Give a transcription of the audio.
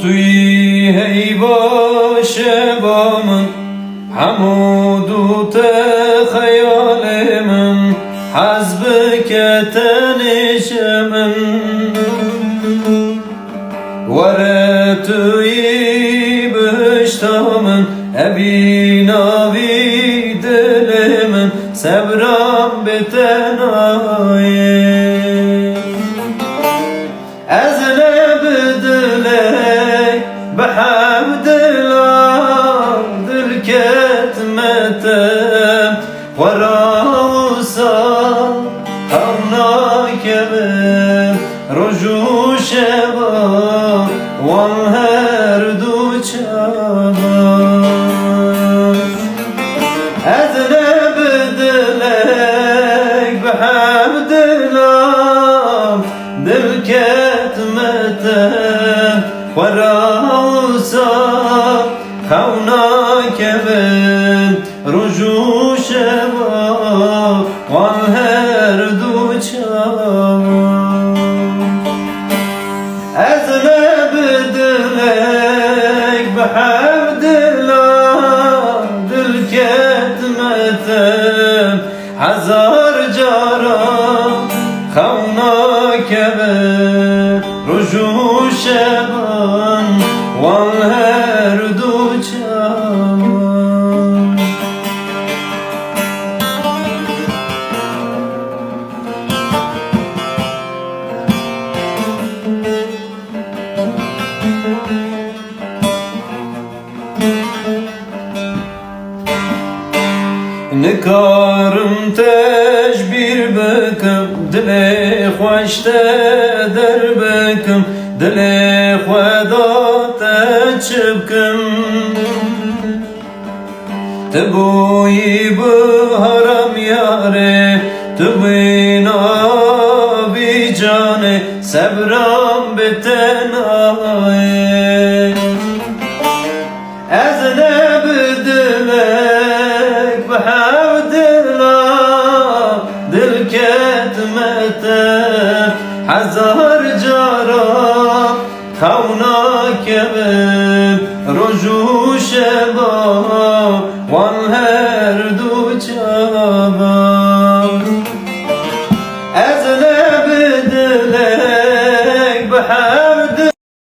توی هی باشه با من حمودوت خیال من حزب که تنش من وره توی بشتا من ابی ناوی دل من صبرم به تنایه از لب دلی به حمد الله دل کتمتم وراوسا همناک به رجوع شبا والهر دو چبا از لب دلی به حمد الله دل کتمتم وراوسا خوناک به رجوع شبا والهر دو چبا از لب دلک به حمد الله دل کتمتم هزار جارا خوناک به رجوع شبان والهر دو چبان نکارم تجبیر بکم دل خوشته در بکم دل خدا تچبکم تبوی بهرم یاره تبینا بی جانه صبرم به تنایه از لب دلک به حمد الله دل کتمتم هزار جارا خوناک به رجوع شبا والهر